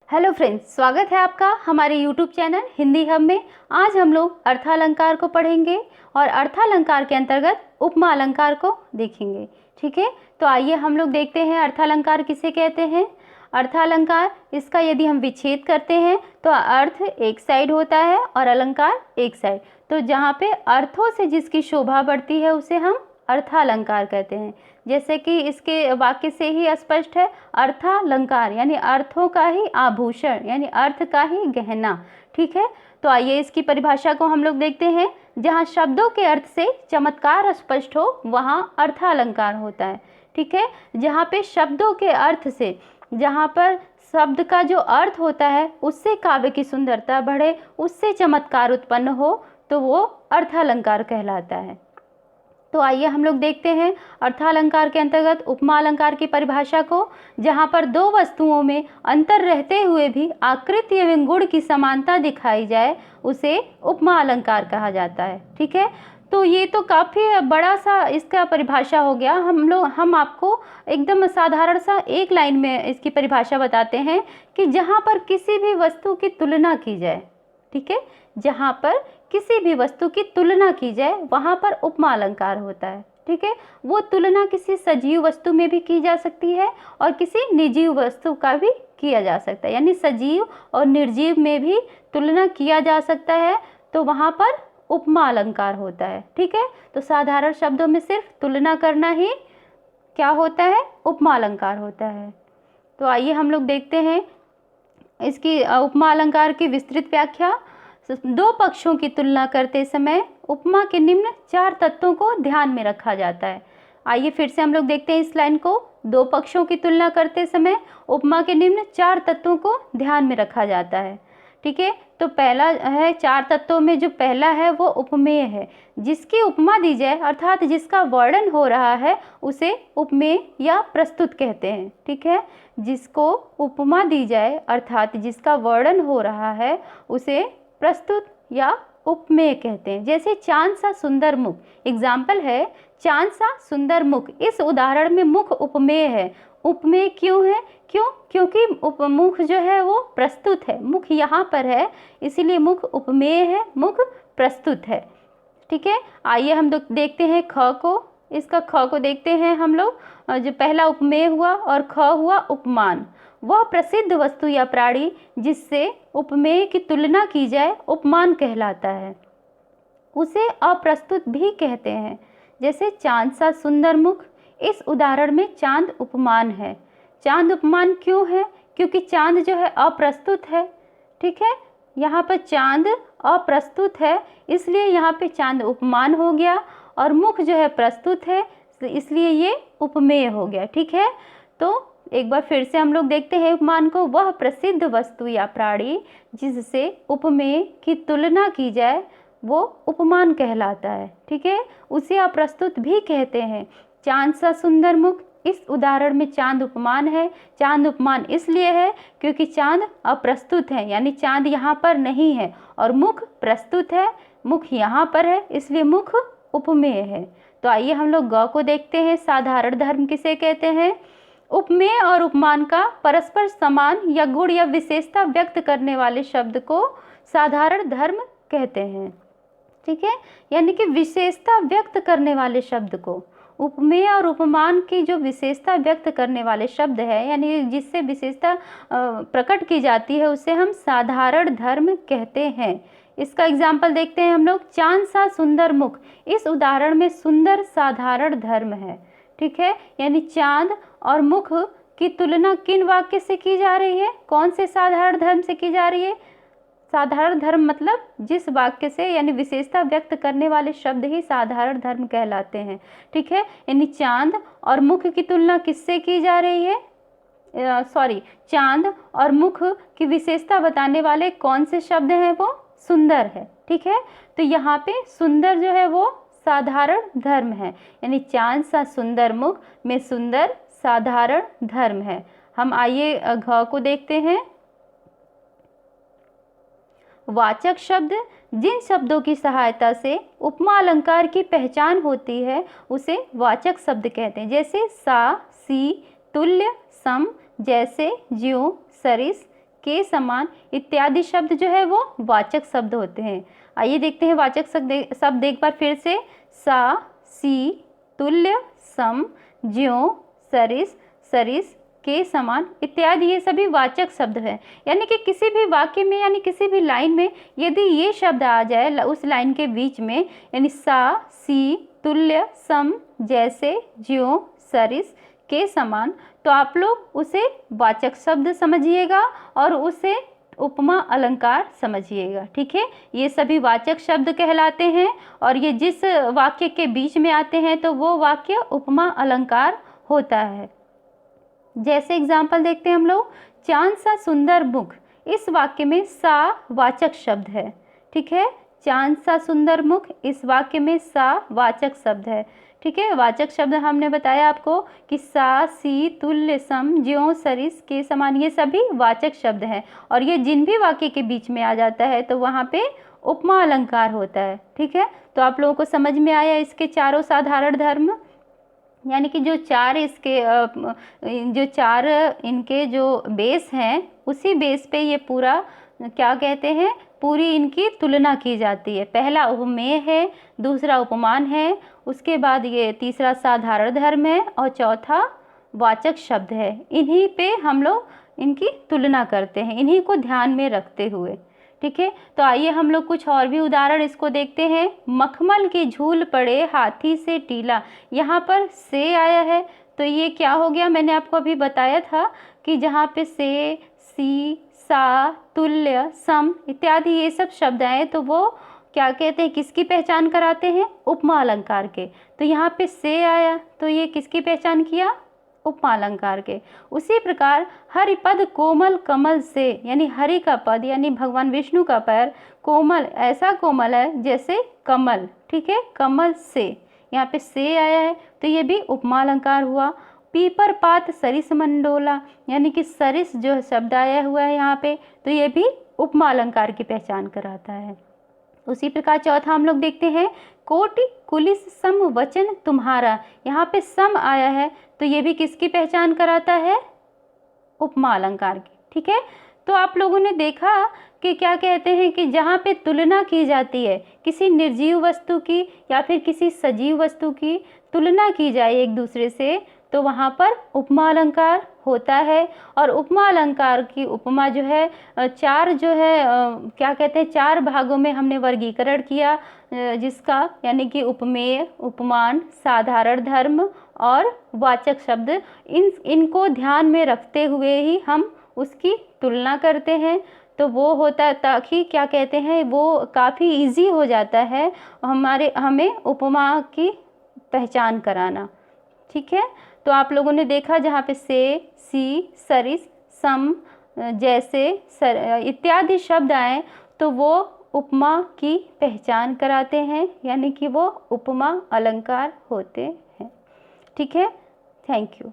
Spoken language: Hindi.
हेलो फ्रेंड्स, स्वागत है आपका हमारे यूट्यूब चैनल हिंदी हब में। आज हम लोग अर्थालंकार को पढ़ेंगे और अर्थालंकार के अंतर्गत उपमा अलंकार को देखेंगे। ठीक है, तो आइए हम लोग देखते हैं अर्थालंकार किसे कहते हैं। अर्थालंकार, इसका यदि हम विच्छेद करते हैं तो अर्थ एक साइड होता है और अलंकार एक साइड। तो जहाँ पे अर्थों से जिसकी शोभा बढ़ती है उसे हम अर्थालंकार कहते हैं। जैसे कि इसके वाक्य से ही स्पष्ट है, अर्थालंकार यानी अर्थों का ही आभूषण यानी अर्थ का ही गहना। ठीक है, तो आइए इसकी परिभाषा को हम लोग देखते हैं। जहाँ शब्दों के अर्थ से चमत्कार स्पष्ट हो वहाँ अर्थालंकार होता है। ठीक है, जहाँ पे शब्दों के अर्थ से, जहाँ पर शब्द का जो अर्थ होता है उससे काव्य की सुंदरता बढ़े, उससे चमत्कार उत्पन्न हो, तो वो अर्थालंकार कहलाता है। तो आइए हम लोग देखते हैं अर्थालंकार के अंतर्गत उपमा अलंकार की परिभाषा को। जहाँ पर दो वस्तुओं में अंतर रहते हुए भी आकृति एवं गुण की समानता दिखाई जाए उसे उपमा अलंकार कहा जाता है। ठीक है, तो ये तो काफ़ी बड़ा सा इसका परिभाषा हो गया। हम आपको एकदम साधारण सा एक लाइन में इसकी परिभाषा बताते हैं कि जहाँ पर किसी भी वस्तु की तुलना की जाए, ठीक है, जहाँ पर किसी भी वस्तु की तुलना की जाए वहाँ पर उपमा अलंकार होता है। ठीक है, वो तुलना किसी सजीव वस्तु में भी की जा सकती है और किसी निर्जीव वस्तु का भी किया जा सकता है, यानी सजीव और निर्जीव में भी तुलना किया जा सकता है, तो वहाँ पर उपमा अलंकार होता है। ठीक है, तो साधारण शब्दों में सिर्फ तुलना करना ही क्या होता है, उपमा अलंकार होता है। तो आइए हम लोग देखते हैं इसकी उपमा अलंकार की विस्तृत व्याख्या। दो पक्षों की तुलना करते समय उपमा के निम्न 4 तत्वों को ध्यान में रखा जाता है। आइए फिर से हम लोग देखते हैं इस लाइन को। दो पक्षों की तुलना करते समय उपमा के निम्न 4 तत्वों को ध्यान में रखा जाता है। ठीक है, तो पहला है, 4 तत्वों में जो पहला है वो उपमेय है। जिसकी उपमा दी जाए अर्थात जिसका वर्णन हो रहा है उसे उपमेय या प्रस्तुत कहते हैं। ठीक है, जिसको उपमा दी जाए अर्थात जिसका वर्णन हो रहा है उसे प्रस्तुत या उपमेय कहते हैं। जैसे चांद सा सुंदर मुख, एग्जाम्पल है चांद सा सुंदर मुख। इस उदाहरण में मुख उपमेय है। उपमेय क्यों है? क्योंकि मुख जो है वो प्रस्तुत है, मुख यहाँ पर है, इसीलिए मुख उपमेय है, मुख प्रस्तुत है। ठीक है, आइए हम देखते हैं ख को। इसका ख को देखते हैं हम लोग। जो पहला उपमेय हुआ और ख हुआ उपमान। वह प्रसिद्ध वस्तु या प्राणी जिससे उपमेय की तुलना की जाए उपमान कहलाता है, उसे अप्रस्तुत भी कहते हैं। जैसे चांद सा सुंदर मुख, इस उदाहरण में चांद उपमान है। चांद उपमान क्यों है? क्योंकि चांद जो है अप्रस्तुत है। ठीक है, यहाँ पर चांद अप्रस्तुत है इसलिए यहाँ पे चांद उपमान हो गया, और मुख जो है प्रस्तुत है इसलिए ये उपमेय हो गया। ठीक है, तो एक बार फिर से हम लोग देखते हैं उपमान को। वह प्रसिद्ध वस्तु या प्राणी जिससे उपमेय की तुलना की जाए वो उपमान कहलाता है। ठीक है, उसे अप्रस्तुत भी कहते हैं। चांद सा सुंदर मुख, इस उदाहरण में चांद उपमान है। चांद उपमान इसलिए है क्योंकि चांद अप्रस्तुत है, यानी चांद यहाँ पर नहीं है, और मुख प्रस्तुत है, मुख यहाँ पर है, इसलिए मुख उपमेय है। तो आइए हम लोग ग को देखते हैं। साधारण धर्म किसे कहते हैं? उपमेय और उपमान का परस्पर समान या गुण या विशेषता व्यक्त करने वाले शब्द को साधारण धर्म कहते हैं। ठीक है, यानी कि विशेषता व्यक्त करने वाले शब्द को, उपमेय और उपमान की जो विशेषता व्यक्त करने वाले शब्द है, यानी जिससे विशेषता प्रकट की जाती है, उसे हम साधारण धर्म कहते हैं। इसका एग्जाम्पल देखते हैं हम लोग। चांद सा सुंदर मुख, इस उदाहरण में सुंदर साधारण धर्म है। ठीक है, यानी चांद और मुख की तुलना किन वाक्य से की जा रही है? कौन से साधारण धर्म से की जा रही है? साधारण धर्म मतलब जिस वाक्य से, यानी विशेषता व्यक्त करने वाले शब्द ही साधारण धर्म कहलाते हैं। ठीक है, यानी चांद और मुख की तुलना किससे की जा रही है? चांद और मुख की विशेषता बताने वाले कौन से शब्द हैं? वो सुंदर है। ठीक है, तो यहाँ पे सुंदर जो है वो साधारण धर्म है, यानी चांद सा सुंदर मुख में सुंदर साधारण धर्म है। हम आइए घ को देखते हैं। वाचक शब्द, जिन शब्दों की सहायता से उपमा अलंकार की पहचान होती है उसे वाचक शब्द कहते हैं। जैसे सा, सी, तुल्य, सम, जैसे, ज्यों, सरिस, के समान इत्यादि शब्द जो है वो वाचक शब्द होते हैं। आइए देखते हैं वाचक शब्द एक बार फिर से। सा, सी, तुल्य, सम, ज्यों, सरिस, सरिस, के समान इत्यादि, ये सभी वाचक शब्द हैं। यानी कि किसी भी वाक्य में यानी किसी भी लाइन में यदि ये शब्द आ जाए उस लाइन के बीच में, यानी सा, सी, तुल्य, सम, जैसे, ज्यों, सरिस, के समान, तो आप लोग उसे वाचक शब्द समझिएगा और उसे उपमा अलंकार समझिएगा। ठीक है, ये सभी वाचक शब्द कहलाते हैं और ये जिस वाक्य के बीच में आते हैं तो वो वाक्य उपमा अलंकार होता है। जैसे एग्जाम्पल देखते हैं हम लोग, चांद सा सुंदर मुख, इस वाक्य में सा वाचक शब्द है। ठीक है, चांद सा सुंदर मुख, इस वाक्य में सा वाचक शब्द है। ठीक है, वाचक शब्द हमने बताया आपको कि सा, सी, तुल्य, सम, ज्यों, सरिस, के समान, ये सभी वाचक शब्द हैं और ये जिन भी वाक्य के बीच में आ जाता है तो वहाँ पे उपमा अलंकार होता है। ठीक है, तो आप लोगों को समझ में आया इसके चारों साधारण धर्म, यानी कि जो चार इनके जो बेस हैं उसी बेस पे ये पूरा क्या कहते हैं, पूरी इनकी तुलना की जाती है। पहला उपमेय है, दूसरा उपमान है, उसके बाद ये तीसरा साधारण धर्म है और चौथा वाचक शब्द है। इन्हीं पे हम लोग इनकी तुलना करते हैं, इन्हीं को ध्यान में रखते हुए। ठीक है, तो आइए हम लोग कुछ और भी उदाहरण इसको देखते हैं। मखमल के झूल पड़े हाथी से टीला, यहाँ पर से आया है तो ये क्या हो गया, मैंने आपको अभी बताया था कि जहाँ पे से, सी, सा, तुल्य, सम इत्यादि ये सब शब्द आए तो वो क्या कहते हैं, किसकी पहचान कराते हैं, उपमा अलंकार के। तो यहाँ पे से आया तो ये किसकी पहचान किया, उपमा अलंकार के। उसी प्रकार हरिपद कोमल कमल से, यानी हरि का पद यानी भगवान विष्णु का पैर कोमल, ऐसा कोमल है जैसे कमल। ठीक है, कमल से, यहाँ पे से आया है तो ये भी उपमा अलंकार हुआ। पीपर पात सरिस मंडोला, यानी कि सरिस जो शब्द आया हुआ है यहाँ पे तो ये भी उपमा अलंकार की पहचान कराता है। उसी प्रकार चौथा हम लोग देखते हैं, कोटि कुलिस सम वचन तुम्हारा, यहाँ पे सम आया है तो ये भी किसकी पहचान कराता है, उपमा अलंकार की। ठीक है, तो आप लोगों ने देखा कि क्या कहते हैं कि जहाँ पे तुलना की जाती है किसी निर्जीव वस्तु की या फिर किसी सजीव वस्तु की तुलना की जाए एक दूसरे से तो वहाँ पर उपमा अलंकार होता है। और उपमा अलंकार की उपमा जो है चार जो है क्या कहते हैं, चार भागों में हमने वर्गीकरण किया जिसका, यानी कि उपमेय, उपमान, साधारण धर्म और वाचक शब्द। इनको ध्यान में रखते हुए ही हम उसकी तुलना करते हैं तो वो होता है, ताकि क्या कहते हैं वो काफ़ी इजी हो जाता है हमें उपमा की पहचान कराना। ठीक है, तो आप लोगों ने देखा जहाँ पे से, सी, सरिस, सम, जैसे, इत्यादि शब्द आए तो वो उपमा की पहचान कराते हैं, यानी कि वो उपमा अलंकार होते हैं। ठीक है, थैंक यू।